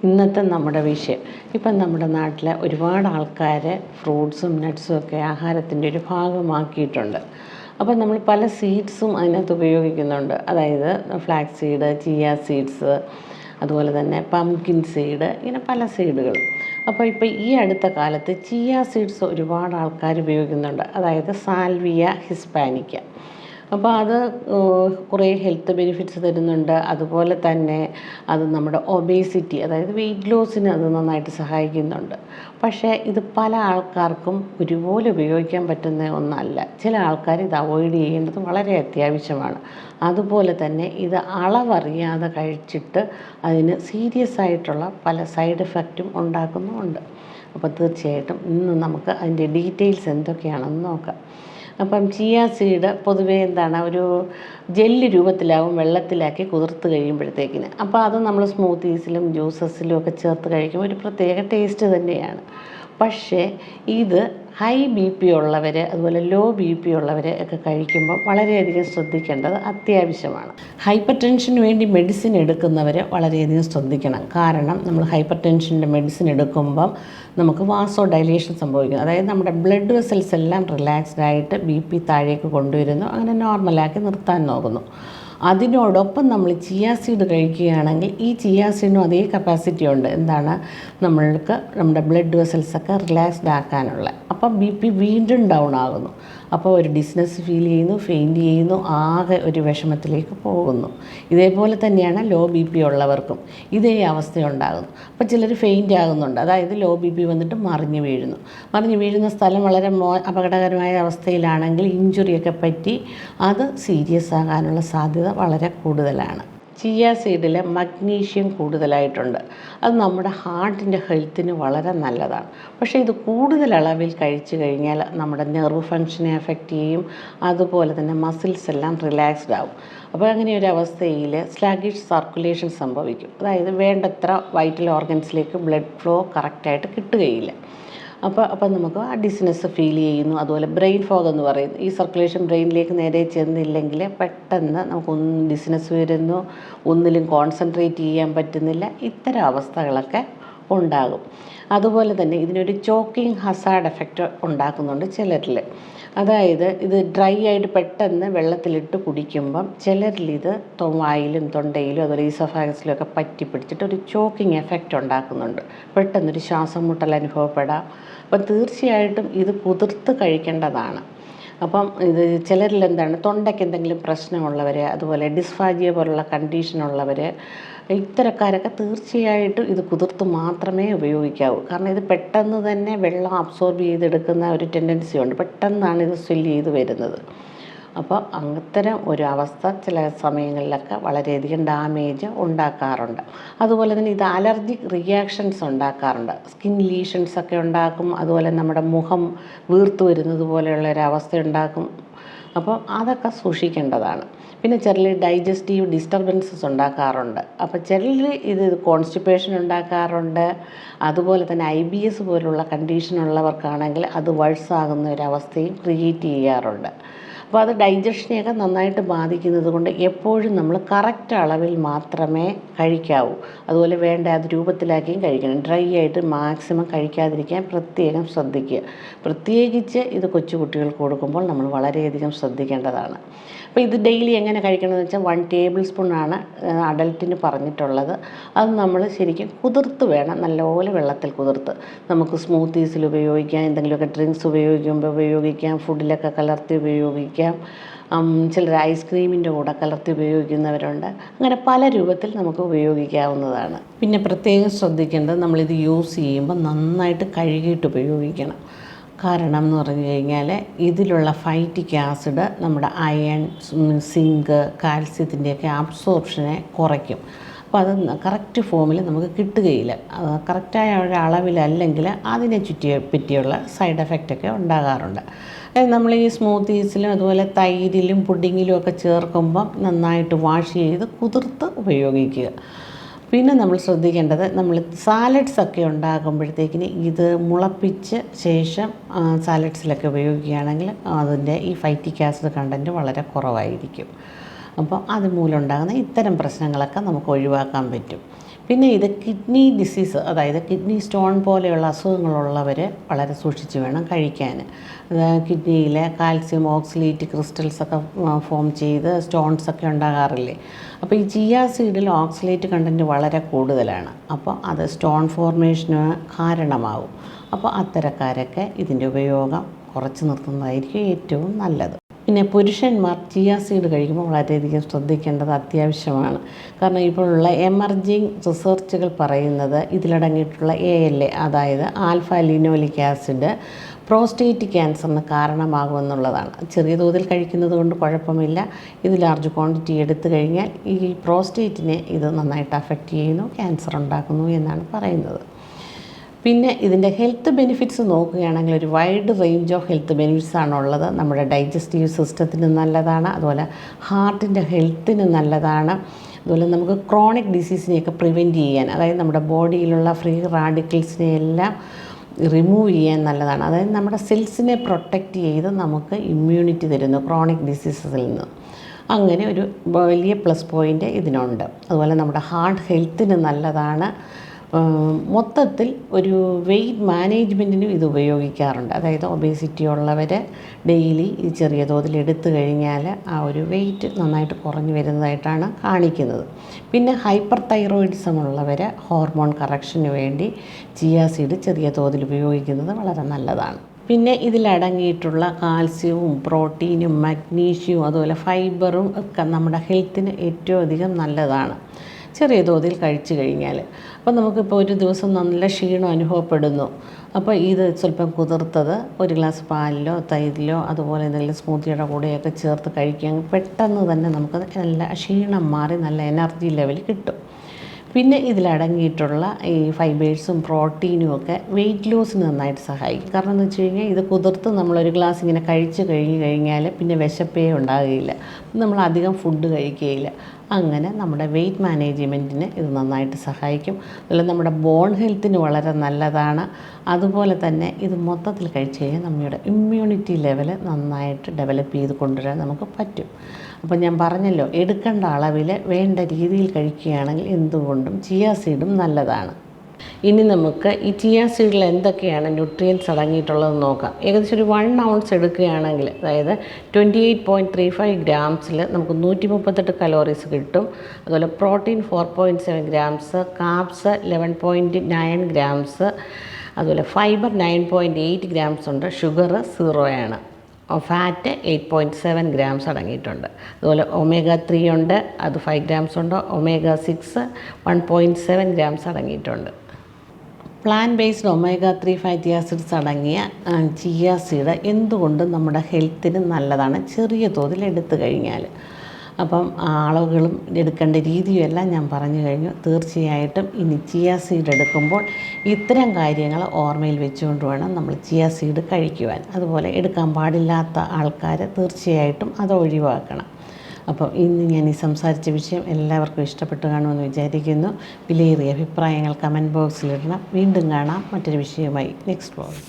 ഇന്നത്തെ നമ്മുടെ വിഷയം. ഇപ്പം നമ്മുടെ നാട്ടിൽ ഒരുപാട് ആൾക്കാർ ഫ്രൂട്ട്സും നട്ട്സും ഒക്കെ ആഹാരത്തിൻ്റെ ഒരു ഭാഗമാക്കിയിട്ടുണ്ട്. അപ്പം നമ്മൾ പല സീഡ്സും അതിനകത്ത് ഉപയോഗിക്കുന്നുണ്ട്. അതായത് ഫ്ലാക്സ് സീഡ്, ചിയ സീഡ്സ്, അതുപോലെ തന്നെ പംകിൻ സീഡ്, ഇങ്ങനെ പല സീഡുകൾ. അപ്പോൾ ഇപ്പോൾ ഈ അടുത്ത കാലത്ത് ചിയ സീഡ്സ് ഒരുപാട് ആൾക്കാർ ഉപയോഗിക്കുന്നുണ്ട്. അതായത് സാൽവിയ ഹിസ്പാനിക്ക. അപ്പോൾ അത് കുറേ ഹെൽത്ത് ബെനിഫിറ്റ്സ് തരുന്നുണ്ട്. അതുപോലെ തന്നെ അത് നമ്മുടെ ഒബേസിറ്റി, അതായത് വെയിറ്റ് ലോസിന് അത് നന്നായിട്ട് സഹായിക്കുന്നുണ്ട്. പക്ഷേ ഇത് പല ആൾക്കാർക്കും ഒരുപോലെ ഉപയോഗിക്കാൻ പറ്റുന്ന ഒന്നല്ല. ചില ആൾക്കാർ ഇത് അവോയ്ഡ് ചെയ്യേണ്ടത് വളരെ അത്യാവശ്യമാണ്. അതുപോലെ തന്നെ ഇത് അളവറിയാതെ കഴിച്ചിട്ട് അതിന് സീരിയസ് ആയിട്ടുള്ള പല സൈഡ് എഫക്റ്റും ഉണ്ടാക്കുന്നുമുണ്ട്. അപ്പോൾ തീർച്ചയായിട്ടും ഇന്ന് നമുക്ക് അതിൻ്റെ ഡീറ്റെയിൽസ് എന്തൊക്കെയാണെന്ന് നോക്കാം. അപ്പം ചിയ സീഡ് പൊതുവേ ഒരു ജെല്ല് രൂപത്തിലാവും, വെള്ളത്തിലാക്കി കുതിർത്ത് കഴിയുമ്പോഴത്തേക്കിന്. അപ്പോൾ അത് നമ്മൾ സ്മൂത്തീസിലും ജ്യൂസസിലും ഒക്കെ ചേർത്ത് കഴിക്കുമ്പോൾ ഒരു പ്രത്യേക ടേസ്റ്റ് തന്നെയാണ്. പക്ഷേ ഇത് ഹൈ ബി പി ഉള്ളവർ, അതുപോലെ ലോ ബി പി ഉള്ളവർ ഒക്കെ കഴിക്കുമ്പോൾ വളരെയധികം ശ്രദ്ധിക്കേണ്ടത് അത്യാവശ്യമാണ്. ഹൈപ്പർ ടെൻഷന് വേണ്ടി മെഡിസിൻ എടുക്കുന്നവർ വളരെയധികം ശ്രദ്ധിക്കണം. കാരണം നമ്മൾ ഹൈപ്പർ ടെൻഷൻ്റെ മെഡിസിൻ എടുക്കുമ്പം നമുക്ക് വാസോ ഡൈലേഷൻ സംഭവിക്കുന്നു. അതായത് നമ്മുടെ ബ്ലഡ് വെസൽസ് എല്ലാം റിലാക്സ്ഡ് ആയിട്ട് ബി പി താഴേക്ക് കൊണ്ടുവരുന്നു, അങ്ങനെ നോർമലാക്കി നിർത്താൻ നോക്കുന്നു. അതിനോടൊപ്പം നമ്മൾ ചിയ സീഡ് കഴിക്കുകയാണെങ്കിൽ ഈ ചിയ സീഡിനും അതേ കപ്പാസിറ്റി ഉണ്ട്. നമ്മൾക്ക് നമ്മുടെ ബ്ലഡ് വെസൽസൊക്കെ റിലാക്സ്ഡ് ആക്കാനുള്ള. അപ്പം ബി പി വീണ്ടും ഡൗൺ ആകുന്നു. അപ്പോൾ ഒരു ഡിസ്നെസ് ഫീൽ ചെയ്യുന്നു, ഫെയിൻറ്റ് ചെയ്യുന്നു, ആകെ ഒരു വിഷമത്തിലേക്ക് പോകുന്നു. ഇതേപോലെ തന്നെയാണ് ലോ ബി പി ഉള്ളവർക്കും ഇതേ അവസ്ഥയുണ്ടാകുന്നു. അപ്പോൾ ചിലർ ഫെയിൻറ്റ് ആകുന്നുണ്ട്. അതായത് ലോ ബി പി വന്നിട്ട് മറിഞ്ഞു വീഴുന്ന സ്ഥലം വളരെ അപകടകരമായ അവസ്ഥയിലാണെങ്കിൽ ഇഞ്ചുറിയൊക്കെ പറ്റി അത് സീരിയസ് ആകാനുള്ള സാധ്യത വളരെ കൂടുതലാണ്. ചിയ സീഡിൽ മഗ്നീഷ്യം കൂടുതലായിട്ടുണ്ട്. അത് നമ്മുടെ ഹാർട്ടിൻ്റെ ഹെൽത്തിന് വളരെ നല്ലതാണ്. പക്ഷേ ഇത് കൂടുതൽ അളവിൽ കഴിച്ചു കഴിഞ്ഞാൽ നമ്മുടെ നെർവ് ഫങ്ഷനെ എഫക്റ്റ് ചെയ്യും. അതുപോലെ തന്നെ മസിൽസ് എല്ലാം റിലാക്സ്ഡ് ആവും. അപ്പോൾ അങ്ങനെ ഒരു അവസ്ഥയിൽ സ്ലാഗിഷ് സർക്കുലേഷൻ സംഭവിക്കും. അതായത് വേണ്ടത്ര വൈറ്റൽ ഓർഗൻസിലേക്ക് ബ്ലഡ് ഫ്ലോ കറക്റ്റായിട്ട് കിട്ടുകയില്ല. അപ്പോൾ നമുക്ക് ആ ഡിസ്നെസ് ഫീൽ ചെയ്യുന്നു. അതുപോലെ ബ്രെയിൻ ഫോഗ് എന്ന് പറയുന്നു. ഈ സർക്കുലേഷൻ ബ്രെയിനിലേക്ക് നേരെ ചെന്നില്ലെങ്കിൽ പെട്ടെന്ന് നമുക്കൊന്നും ഡിസ്നെസ് വരുന്നു, ഒന്നിലും കോൺസെൻട്രേറ്റ് ചെയ്യാൻ പറ്റുന്നില്ല. ഇത്തരം അവസ്ഥകളൊക്കെ ഉണ്ടാകും. അതുപോലെ തന്നെ ഇതിനൊരു ചോക്കിങ് ഹസാർഡ് എഫക്റ്റ് ഉണ്ടാക്കുന്നുണ്ട് ചിലരിൽ. അതായത് ഇത് ഡ്രൈ ആയിട്ട് പെട്ടെന്ന് വെള്ളത്തിലിട്ട് കുടിക്കുമ്പം ചിലരിൽ ഇത് വായിലും തൊണ്ടയിലും അതുപോലെ ഈസോഫാഗസിലും ഒക്കെ പറ്റി പിടിച്ചിട്ട് ഒരു ചോക്കിങ് എഫക്റ്റ് ഉണ്ടാക്കുന്നുണ്ട്. പെട്ടെന്നൊരു ശ്വാസം മുട്ടൽ അനുഭവപ്പെടാം. അപ്പം തീർച്ചയായിട്ടും ഇത് കുതിർത്ത് കഴിക്കേണ്ടതാണ്. അപ്പം ഇത് ചിലരിൽ തൊണ്ടയ്ക്ക് എന്തെങ്കിലും പ്രശ്നമുള്ളവർ, അതുപോലെ ഡിസ്ഫാജിയ പോലുള്ള കണ്ടീഷനുള്ളവർ, ഇത്തരക്കാരൊക്കെ തീർച്ചയായിട്ടും ഇത് കുതിർത്ത് മാത്രമേ ഉപയോഗിക്കാവൂ. കാരണം ഇത് പെട്ടെന്ന് തന്നെ വെള്ളം അബ്സോർബ് ചെയ്തെടുക്കുന്ന ഒരു ടെൻഡൻസി ഉണ്ട്. പെട്ടെന്നാണ് ഇത് സ്വെല്ല് ചെയ്ത് വരുന്നത്. അപ്പോൾ അത്തരം ഒരു അവസ്ഥ ചില സമയങ്ങളിലൊക്കെ വളരെയധികം ഡാമേജ് ഉണ്ടാക്കാറുണ്ട്. അതുപോലെ തന്നെ ഇത് അലർജിക് റിയാക്ഷൻസ് ഉണ്ടാക്കാറുണ്ട്. സ്കിൻ ലീഷൻസൊക്കെ ഉണ്ടാക്കും. അതുപോലെ നമ്മുടെ മുഖം വീർത്തു വരുന്നത് പോലെയുള്ള ഒരു അവസ്ഥ ഉണ്ടാക്കും. അപ്പോൾ അതൊക്കെ സൂക്ഷിക്കേണ്ടതാണ്. പിന്നെ ചിലർ ഡൈജസ്റ്റീവ് ഡിസ്റ്റർബൻസസ് ഉണ്ടാക്കാറുണ്ട്. അപ്പോൾ ചിലർ ഇത് കോൺസ്റ്റിപ്പേഷൻ ഉണ്ടാക്കാറുണ്ട്. അതുപോലെ തന്നെ IBS പോലുള്ള കണ്ടീഷനുള്ളവർക്കാണെങ്കിൽ അത് വൾസാകുന്ന ഒരവസ്ഥയും ക്രിയേറ്റ് ചെയ്യാറുണ്ട്. അപ്പോൾ അത് ഡൈജഷനെയൊക്കെ നന്നായിട്ട് ബാധിക്കുന്നത് കൊണ്ട് എപ്പോഴും നമ്മൾ കറക്റ്റ് അളവിൽ മാത്രമേ കഴിക്കാവൂ. അതുപോലെ വേണ്ട അത് രൂപത്തിലാക്കിയും കഴിക്കണം. ഡ്രൈ ആയിട്ട് മാക്സിമം കഴിക്കാതിരിക്കാൻ പ്രത്യേകം ശ്രദ്ധിക്കുക. പ്രത്യേകിച്ച് ഇത് കൊച്ചുകുട്ടികൾക്ക് കൊടുക്കുമ്പോൾ നമ്മൾ വളരെയധികം ശ്രദ്ധിക്കേണ്ടതാണ്. അപ്പോൾ ഇത് ഡെയിലി എങ്ങനെ കഴിക്കണമെന്ന് വെച്ചാൽ 1 ടേബിൾ സ്പൂണാണ് അഡൽട്ടിന് പറഞ്ഞിട്ടുള്ളത്. അത് നമ്മൾ ശരിക്കും കുതിർത്ത് വേണം, നല്ലപോലെ വെള്ളത്തിൽ കുതിർത്ത്. നമുക്ക് സ്മൂത്തീസിൽ ഉപയോഗിക്കാം, എന്തെങ്കിലുമൊക്കെ ഡ്രിങ്ക്സ് ഉപയോഗിക്കുമ്പോൾ ഉപയോഗിക്കാം, ഫുഡിലൊക്കെ കലർത്തി ഉപയോഗിക്കാം. ചിലർ ഐസ്ക്രീമിൻ്റെ കൂടെ കലർത്തി ഉപയോഗിക്കുന്നവരുണ്ട്. അങ്ങനെ പല രൂപത്തിൽ നമുക്ക് ഉപയോഗിക്കാവുന്നതാണ്. പിന്നെ പ്രത്യേകം ശ്രദ്ധിക്കേണ്ടത് നമ്മളിത് യൂസ് ചെയ്യുമ്പോൾ നന്നായിട്ട് കഴുകിയിട്ട് ഉപയോഗിക്കണം. കാരണം എന്ന് പറഞ്ഞു കഴിഞ്ഞാൽ ഇതിലുള്ള ഫൈറ്റിക് ആസിഡ് നമ്മുടെ അയൺ, സിങ്ക്, കാൽസ്യത്തിൻ്റെയൊക്കെ അബ്സോർപ്ഷനെ കുറയ്ക്കും. അപ്പോൾ അത് കറക്റ്റ് ഫോമിൽ നമുക്ക് കിട്ടുകയില്ല. കറക്റ്റായ ഒരു അളവിലല്ലെങ്കിൽ അതിനെ പറ്റിയുള്ള സൈഡ് എഫക്റ്റൊക്കെ ഉണ്ടാകാറുണ്ട്. നമ്മൾ ഈ സ്മൂത്തീസിലും അതുപോലെ തൈരിലും പുഡിങ്ങിലും ഒക്കെ ചേർക്കുമ്പം നന്നായിട്ട് വാഷ് ചെയ്ത് കുതിർത്ത് ഉപയോഗിക്കുക. പിന്നെ നമ്മൾ ശ്രദ്ധിക്കേണ്ടത്, നമ്മൾ സാലഡ്സൊക്കെ ഉണ്ടാക്കുമ്പോഴത്തേക്കിന് ഇത് മുളപ്പിച്ച് ശേഷം സാലഡ്സിലൊക്കെ ഉപയോഗിക്കുകയാണെങ്കിൽ അതിൻ്റെ ഈ ഫൈറ്റിക് ആസിഡ് കണ്ടൻറ്റ് വളരെ കുറവായിരിക്കും. അപ്പോൾ അതുമൂലം ഉണ്ടാകുന്ന ഇത്തരം പ്രശ്നങ്ങളൊക്കെ നമുക്ക് ഒഴിവാക്കാൻ പറ്റും. പിന്നെ ഇത് കിഡ്നി ഡിസീസ്, അതായത് കിഡ്നി സ്റ്റോൺ പോലെയുള്ള അസുഖങ്ങളുള്ളവർ വളരെ സൂക്ഷിച്ച് വേണം കഴിക്കാൻ. കിഡ്നിയിലെ കാൽസ്യം ഓക്സലേറ്റ് ക്രിസ്റ്റൽസൊക്കെ ഫോം ചെയ്ത് സ്റ്റോൺസൊക്കെ ഉണ്ടാകാറില്ലേ. അപ്പോൾ ഈ ചിയ സീഡിൽ ഓക്സലേറ്റ് കണ്ടൻറ്റ് വളരെ കൂടുതലാണ്. അപ്പോൾ അത് സ്റ്റോൺ ഫോർമേഷന് കാരണമാകും. അപ്പോൾ അത്തരക്കാരൊക്കെ ഇതിൻ്റെ ഉപയോഗം കുറച്ച് നിർത്തുന്നതായിരിക്കും ഏറ്റവും നല്ലത്. പിന്നെ പുരുഷന്മാർ ചിയ സീഡ് കഴിക്കുമ്പോൾ വളരെയധികം ശ്രദ്ധിക്കേണ്ടത് അത്യാവശ്യമാണ്. കാരണം ഇപ്പോഴുള്ള എമർജിങ് റിസർച്ചുകൾ പറയുന്നത് ഇതിലടങ്ങിയിട്ടുള്ള ALA, അതായത് ആൽഫ ലിനോലിക് ആസിഡ്, പ്രോസ്റ്റേറ്റ് ക്യാൻസറിന് കാരണമാകുമെന്നുള്ളതാണ്. ചെറിയ തോതിൽ കഴിക്കുന്നത് കൊണ്ട് കുഴപ്പമില്ല. ഇത് ലാർജ് ക്വാണ്ടിറ്റി എടുത്തു കഴിഞ്ഞാൽ ഈ പ്രോസ്റ്റേറ്റിനെ ഇത് നന്നായിട്ട് അഫക്റ്റ് ചെയ്യുന്നു, ക്യാൻസർ ഉണ്ടാക്കുന്നു എന്നാണ് പറയുന്നത്. പിന്നെ ഇതിൻ്റെ ഹെൽത്ത് ബെനിഫിറ്റ്സ് നോക്കുകയാണെങ്കിൽ ഒരു wide range of health benefits ആണുള്ളത്. നമ്മുടെ ഡൈജസ്റ്റീവ് സിസ്റ്റത്തിന് നല്ലതാണ്, അതുപോലെ ഹാർട്ടിൻ്റെ ഹെൽത്തിന് നല്ലതാണ്, അതുപോലെ നമുക്ക് ക്രോണിക് ഡിസീസിനെയൊക്കെ പ്രിവെൻറ്റ് ചെയ്യാൻ, അതായത് നമ്മുടെ ബോഡിയിലുള്ള ഫ്രീ റാഡിക്കൽസിനെ എല്ലാം റിമൂവ് ചെയ്യാൻ നല്ലതാണ്. അതായത് നമ്മുടെ സെൽസിനെ പ്രൊട്ടക്റ്റ് ചെയ്ത് നമുക്ക് ഇമ്മ്യൂണിറ്റി തരുന്നു ക്രോണിക് ഡിസീസസിൽ നിന്ന്. അങ്ങനെ ഒരു വലിയ പ്ലസ് പോയിൻ്റ് ഇതിനുണ്ട്. അതുപോലെ നമ്മുടെ ഹാർട്ട് ഹെൽത്തിന് നല്ലതാണ്. മൊത്തത്തിൽ ഒരു വെയ്റ്റ് മാനേജ്മെൻറ്റിനും ഇത് ഉപയോഗിക്കാറുണ്ട്. അതായത് ഒബേസിറ്റി ഉള്ളവർ ഡെയിലി ഈ ചെറിയ തോതിൽ എടുത്തു കഴിഞ്ഞാൽ ആ ഒരു വെയ്റ്റ് നന്നായിട്ട് കുറഞ്ഞു വരുന്നതായിട്ടാണ് കാണിക്കുന്നത്. പിന്നെ ഹൈപ്പർ തൈറോയിഡിസം ഉള്ളവർ ഹോർമോൺ കറക്ഷന് വേണ്ടി ചിയ സീഡ് ചെറിയ തോതിൽ ഉപയോഗിക്കുന്നത് വളരെ നല്ലതാണ്. പിന്നെ ഇതിലടങ്ങിയിട്ടുള്ള കാൽസ്യവും പ്രോട്ടീനും മഗ്നീഷ്യവും അതുപോലെ ഫൈബറും ഒക്കെ നമ്മുടെ ഹെൽത്തിന് ഏറ്റവും അധികം നല്ലതാണ് ചെറിയ തോതിൽ കഴിച്ചു കഴിഞ്ഞാൽ. അപ്പോൾ നമുക്കിപ്പോൾ ഒരു ദിവസം നല്ല ക്ഷീണം അനുഭവപ്പെടുന്നു. അപ്പോൾ ഇത് സ്വല്പം കുതിർത്തത് ഒരു ഗ്ലാസ് പാലിലോ തൈരിലോ അതുപോലെ എന്തെങ്കിലും സ്മൂത്തിയുടെ കൂടെയൊക്കെ ചേർത്ത് കഴിക്കുകയാണെങ്കിൽ പെട്ടെന്ന് തന്നെ നമുക്ക് നല്ല ക്ഷീണം മാറി നല്ല എനർജി ലെവൽ കിട്ടും. പിന്നെ ഇതിലടങ്ങിയിട്ടുള്ള ഈ ഫൈബേഴ്സും പ്രോട്ടീനും ഒക്കെ വെയിറ്റ് ലോസിന് നന്നായിട്ട് സഹായിക്കും. കാരണം എന്ന് വെച്ച് കഴിഞ്ഞാൽ ഇത് കുതിർത്ത് നമ്മളൊരു ഗ്ലാസ് ഇങ്ങനെ കഴിച്ച് കഴിഞ്ഞാൽ പിന്നെ വിശപ്പേ ഉണ്ടാകുകയില്ല, നമ്മൾ അധികം ഫുഡ് കഴിക്കുകയില്ല. അങ്ങനെ നമ്മുടെ വെയിറ്റ് മാനേജ്മെൻറ്റിന് ഇത് നന്നായിട്ട് സഹായിക്കും. അതുപോലെ നമ്മുടെ ബോൺ ഹെൽത്തിന് വളരെ നല്ലതാണ്. അതുപോലെ തന്നെ ഇത് മൊത്തത്തിൽ കഴിച്ച് കഴിഞ്ഞാൽ നമ്മുടെ ഇമ്മ്യൂണിറ്റി ലെവൽ നന്നായിട്ട് ഡെവലപ്പ് ചെയ്ത് കൊണ്ടുവരാൻ നമുക്ക് പറ്റും. അപ്പോൾ ഞാൻ പറഞ്ഞല്ലോ, എടുക്കേണ്ട അളവിൽ വേണ്ട രീതിയിൽ കഴിക്കുകയാണെങ്കിൽ എന്തുകൊണ്ടും ചിയ സീഡും നല്ലതാണ്. ഇനി നമുക്ക് ഈ ചിയ സീഡിൽ എന്തൊക്കെയാണ് ന്യൂട്രിയൻസ് അടങ്ങിയിട്ടുള്ളതെന്ന് നോക്കാം. ഏകദേശം ഒരു 1 ounce എടുക്കുകയാണെങ്കിൽ, അതായത് 28.35 grams നമുക്ക് 138 കലോറീസ് കിട്ടും. അതുപോലെ പ്രോട്ടീൻ 4.7 grams, കാർബ്സ് 11.9 grams, അതുപോലെ ഫൈബർ 9.8 grams ഉണ്ട്, ഷുഗർ 0 ആണ്, ഫാറ്റ് 8.7 grams അടങ്ങിയിട്ടുണ്ട്. അതുപോലെ omega-3 ഉണ്ട്, അത് 5 grams ഉണ്ട്, omega-6 1.7 grams അടങ്ങിയിട്ടുണ്ട്. Plant based omega-3 fatty acids അടങ്ങിയ ചിയ സീഡ് എന്തുകൊണ്ടും നമ്മുടെ ഹെൽത്തിന് നല്ലതാണ് ചെറിയ തോതിൽ എടുത്തു കഴിഞ്ഞാൽ. അപ്പം അളവുകളും എടുക്കേണ്ട രീതിയും എല്ലാം ഞാൻ പറഞ്ഞു കഴിഞ്ഞു. തീർച്ചയായിട്ടും ഇനി ചിയ സീഡ് എടുക്കുമ്പോൾ ഇത്തരം കാര്യങ്ങൾ ഓർമ്മയിൽ വെച്ചുകൊണ്ട് വേണം നമ്മൾ ചിയ സീഡ് കഴിക്കുവാൻ. അതുപോലെ എടുക്കാൻ പാടില്ലാത്ത ആൾക്കാർ തീർച്ചയായിട്ടും അത് ഒഴിവാക്കണം. അപ്പോൾ ഇന്ന് ഞാൻ ഈ സംസാരിച്ച വിഷയം എല്ലാവർക്കും ഇഷ്ടപ്പെട്ടു കാണുമെന്ന് വിചാരിക്കുന്നു. വിലയേറിയ അഭിപ്രായങ്ങൾ കമൻറ്റ് ബോക്സിലിടണം. വീണ്ടും കാണാം മറ്റൊരു വിഷയവുമായി നെക്സ്റ്റ് വ്ലോഗ്.